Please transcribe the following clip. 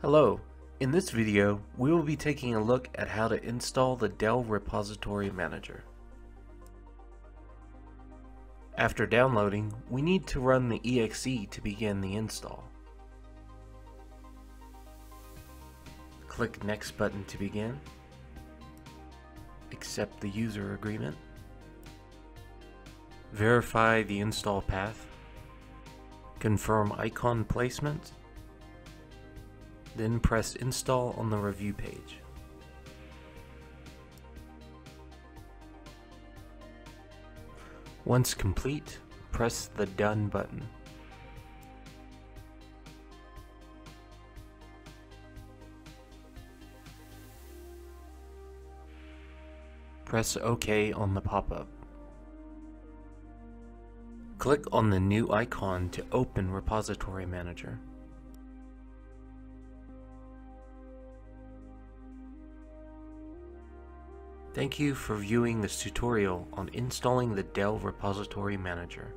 Hello, in this video we will be taking a look at how to install the Dell Repository Manager. After downloading, we need to run the exe to begin the install. Click Next button to begin. Accept the user agreement. Verify the install path. Confirm icon placement. Then press Install on the review page. Once complete, press the Done button. Press OK on the pop-up. Click on the new icon to open Repository Manager. Thank you for viewing this tutorial on installing the Dell Repository Manager.